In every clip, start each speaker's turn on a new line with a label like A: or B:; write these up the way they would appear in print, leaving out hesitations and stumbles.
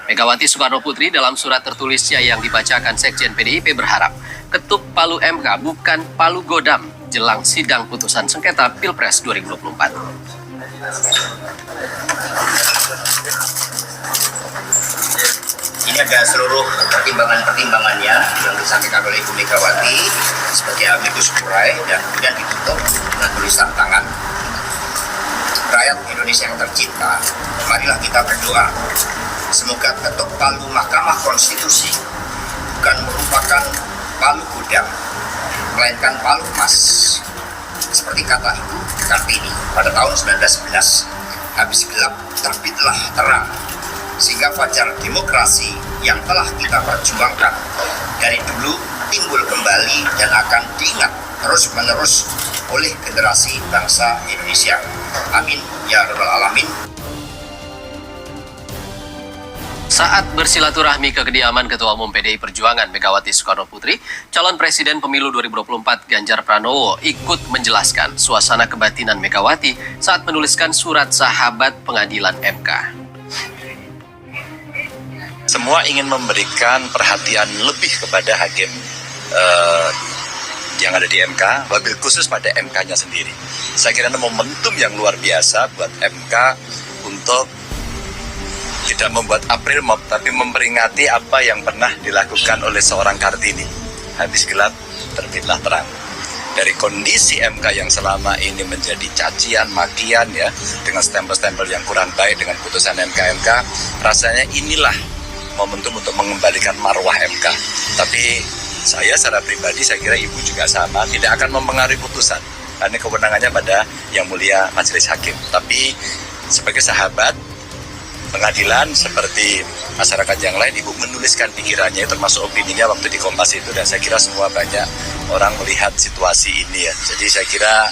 A: Megawati Soekarnoputri dalam surat tertulisnya yang dibacakan Sekjen PDIP berharap ketuk palu MK bukan palu godam jelang sidang putusan sengketa Pilpres 2024.
B: Ini ada seluruh pertimbangan-pertimbangannya yang disampaikan oleh Ibu Megawati sebagai amicus curiae dan kemudian ditutup dengan tulisan tangan. Rakyat Indonesia yang tercinta, marilah kita berdoa semoga ketuk palu Mahkamah Konstitusi bukan merupakan palu godam, melainkan palu emas. Seperti kata Ibu Kartini pada tahun 1911, habis gelap terbitlah terang, sehingga fajar demokrasi yang telah kita perjuangkan dari dulu timbul kembali dan akan diingat terus-menerus oleh generasi bangsa Indonesia. Amin ya rabbal alamin.
A: Saat bersilaturahmi ke kediaman Ketua Umum PDI Perjuangan Megawati Soekarnoputri, calon Presiden Pemilu 2024 Ganjar Pranowo ikut menjelaskan suasana kebatinan Megawati saat menuliskan surat sahabat pengadilan MK.
C: Semua ingin memberikan perhatian lebih kepada hakim yang ada di MK, wabil khusus pada MK-nya sendiri. Saya kira ini momentum yang luar biasa buat MK untuk tidak membuat April Mop, tapi memperingati apa yang pernah dilakukan oleh seorang Kartini. Habis gelap, terbitlah terang. Dari kondisi MK yang selama ini menjadi cacian, makian ya, dengan stempel-stempel yang kurang baik dengan putusan MK, rasanya inilah momentum untuk mengembalikan marwah MK. Tapi saya secara pribadi, saya kira Ibu juga sama, tidak akan mempengaruhi putusan. Karena kewenangannya pada Yang Mulia Majelis Hakim. Tapi sebagai sahabat pengadilan seperti masyarakat yang lain, Ibu menuliskan pikirannya, termasuk opininya waktu di Kompas itu, dan saya kira semua banyak orang melihat situasi ini ya. Jadi saya kira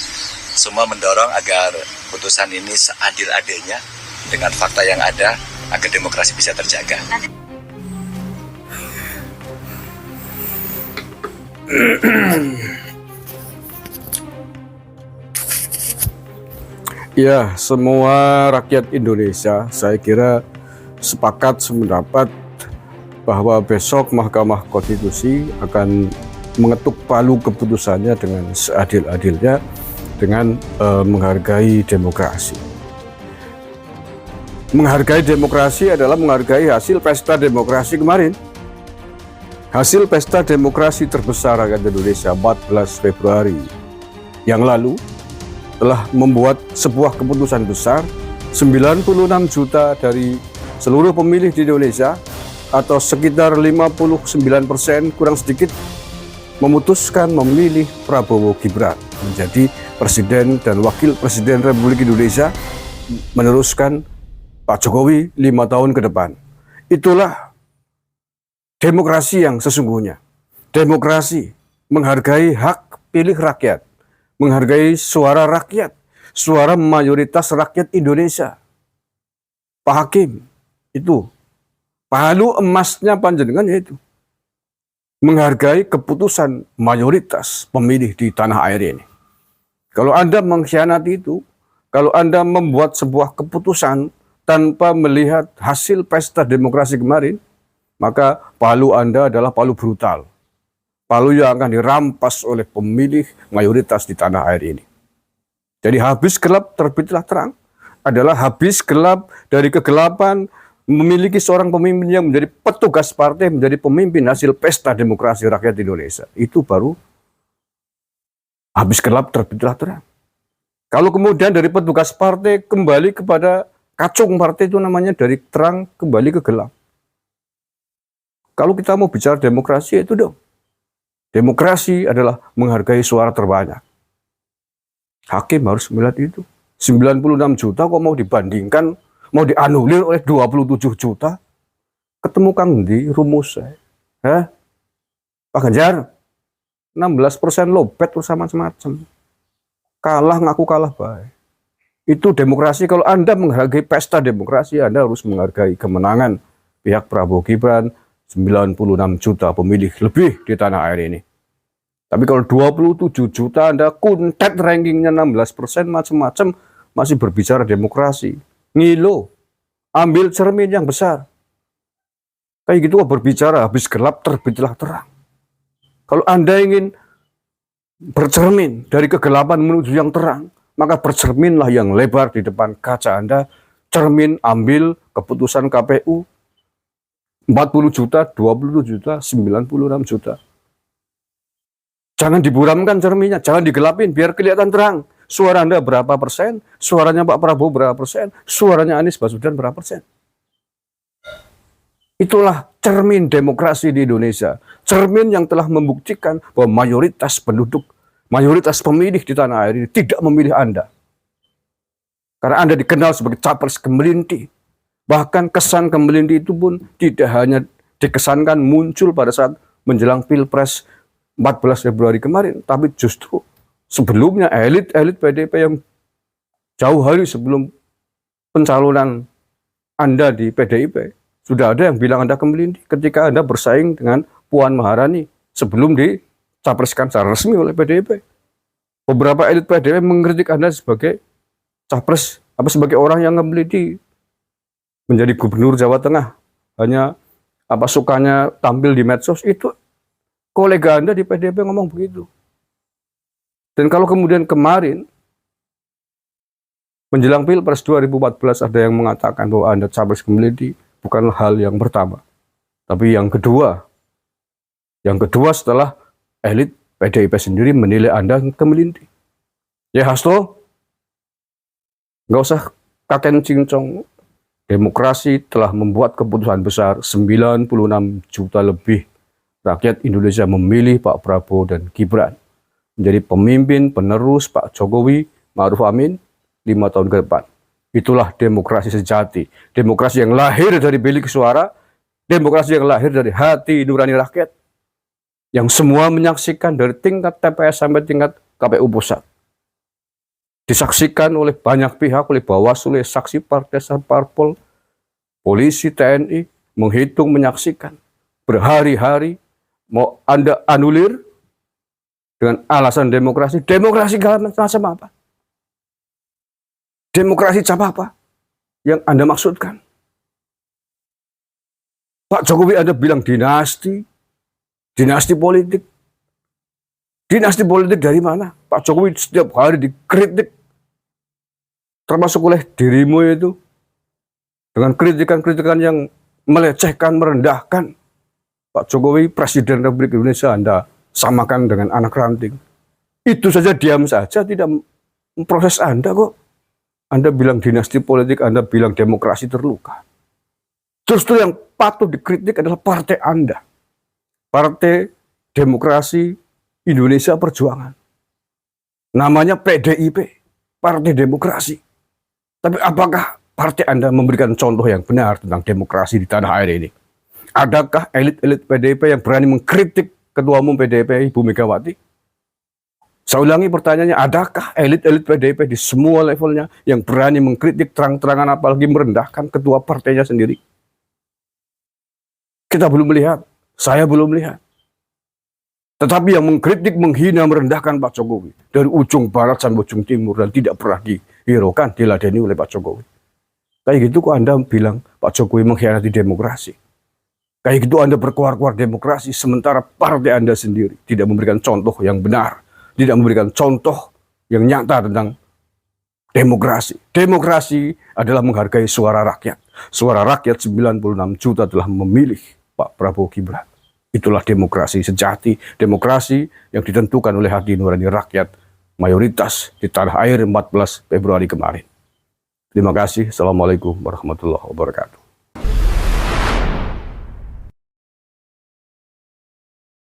C: semua mendorong agar putusan ini seadil-adilnya dengan fakta yang ada agar demokrasi bisa terjaga.
D: Ya, semua rakyat Indonesia saya kira sepakat sependapat bahwa besok Mahkamah Konstitusi akan mengetuk palu keputusannya dengan seadil-adilnya dengan menghargai demokrasi. Menghargai demokrasi adalah menghargai hasil pesta demokrasi kemarin. Hasil pesta demokrasi terbesar rakyat Indonesia 14 Februari yang lalu telah membuat sebuah keputusan besar. 96 juta dari seluruh pemilih di Indonesia atau sekitar 59% kurang sedikit memutuskan memilih Prabowo Gibran menjadi Presiden dan Wakil Presiden Republik Indonesia meneruskan Pak Jokowi 5 tahun ke depan. Itulah demokrasi yang sesungguhnya. Demokrasi menghargai hak pilih rakyat, menghargai suara rakyat, suara mayoritas rakyat Indonesia. Pak Hakim, itu palu emasnya panjenengan yaitu menghargai keputusan mayoritas pemilih di tanah air ini. Kalau Anda mengkhianati itu, kalau Anda membuat sebuah keputusan tanpa melihat hasil pesta demokrasi kemarin, maka palu Anda adalah palu brutal. Palu yang akan dirampas oleh pemilih mayoritas di tanah air ini. Jadi habis gelap terbitlah terang adalah habis gelap dari kegelapan memiliki seorang pemimpin yang menjadi petugas partai, menjadi pemimpin hasil pesta demokrasi rakyat Indonesia. Itu baru habis gelap terbitlah terang. Kalau kemudian dari petugas partai kembali kepada kacung partai, itu namanya dari terang kembali ke gelap. Kalau kita mau bicara demokrasi, itu dong. Demokrasi adalah menghargai suara terbanyak. Hakim harus melihat itu. 96 juta kok mau dibandingkan, mau dianulir oleh 27 juta? Ketemu Kang di rumus saya. Pak Ganjar, 16% lobet terus macam-macam. Kalah ngaku kalah baik. Itu demokrasi. Kalau Anda menghargai pesta demokrasi, Anda harus menghargai kemenangan pihak Prabowo Gibran, 96 juta pemilih lebih di tanah air ini. Tapi kalau 27 juta Anda kuntet rankingnya 16% macam-macam, masih berbicara demokrasi. Ngilo, ambil cermin yang besar. Kayak gitu kok berbicara, habis gelap terbitlah terang. Kalau Anda ingin bercermin dari kegelapan menuju yang terang, maka bercerminlah yang lebar di depan kaca Anda. Cermin, ambil keputusan KPU, 40 juta, 27 juta, 96 juta. Jangan diburamkan cerminnya, jangan digelapin, biar kelihatan terang. Suara Anda berapa persen, suaranya Pak Prabowo berapa persen, suaranya Anies Baswedan berapa persen. Itulah cermin demokrasi di Indonesia. Cermin yang telah membuktikan bahwa mayoritas penduduk, mayoritas pemilih di tanah air ini tidak memilih Anda. Karena Anda dikenal sebagai capres gemelinti. Bahkan kesan gemelinti itu pun tidak hanya dikesankan muncul pada saat menjelang Pilpres 14 Februari kemarin, tapi justru sebelumnya elit-elit PDIP yang jauh hari sebelum pencalonan Anda di PDIP, sudah ada yang bilang Anda gemelinti ketika Anda bersaing dengan Puan Maharani sebelum dicapreskan secara resmi oleh PDIP. Beberapa elit PDIP mengkritik Anda sebagai capres, sebagai orang yang gemelinti menjadi gubernur Jawa Tengah. Hanya sukanya tampil di medsos. Itu kolega Anda di PDIP ngomong begitu. Dan kalau kemudian kemarin menjelang Pilpres 2014 ada yang mengatakan bahwa Anda capres gemelinti, bukan hal yang pertama, tapi yang kedua. Yang kedua setelah elit PDIP sendiri menilai Anda gemelinti. Ya Hasto, nggak usah kakek cincong. Demokrasi telah membuat keputusan besar. 96 juta lebih rakyat Indonesia memilih Pak Prabowo dan Gibran menjadi pemimpin penerus Pak Jokowi Ma'ruf Amin 5 tahun ke depan. Itulah demokrasi sejati. Demokrasi yang lahir dari bilik suara. Demokrasi yang lahir dari hati nurani rakyat. Yang semua menyaksikan dari tingkat TPS sampai tingkat KPU pusat. Disaksikan oleh banyak pihak, oleh Bawaslu, oleh saksi partai, parpol, polisi, TNI, menghitung, menyaksikan. Berhari-hari mau Anda anulir dengan alasan demokrasi. Demokrasi macam apa? Demokrasi cap apa yang Anda maksudkan? Pak Jokowi Anda bilang dinasti politik. Dinasti politik dari mana? Pak Jokowi setiap hari dikritik, termasuk oleh dirimu itu, dengan kritikan-kritikan yang melecehkan, merendahkan. Pak Jokowi Presiden Republik Indonesia Anda samakan dengan anak ranting. Itu saja diam saja, tidak memproses Anda kok. Anda bilang dinasti politik, Anda bilang demokrasi terluka. Justru yang patut dikritik adalah partai Anda. Partai Demokrasi Indonesia Perjuangan. Namanya PDIP, Partai Demokrasi. Tapi apakah partai Anda memberikan contoh yang benar tentang demokrasi di tanah air ini? Adakah elit-elit PDIP yang berani mengkritik Ketua Umum PDIP Ibu Megawati? Saya ulangi pertanyaannya, adakah elit-elit PDIP di semua levelnya yang berani mengkritik terang-terangan apalagi merendahkan ketua partainya sendiri? Kita belum melihat, saya belum melihat. Tetapi yang mengkritik, menghina, merendahkan Pak Jokowi dari ujung barat sampai ujung timur dan tidak pernah dihiraukan, diladeni oleh Pak Jokowi. Kayak gitu kok Anda bilang Pak Jokowi mengkhianati demokrasi? Kayak gitu Anda berkuar-kuar demokrasi sementara partai Anda sendiri tidak memberikan contoh yang benar. Tidak memberikan contoh yang nyata tentang demokrasi. Demokrasi adalah menghargai suara rakyat. Suara rakyat 96 juta telah memilih Pak Prabowo Gibran. Itulah demokrasi sejati. Demokrasi yang ditentukan oleh hati nurani rakyat mayoritas di tanah air 14 Februari kemarin. Terima kasih. Assalamualaikum warahmatullahi wabarakatuh.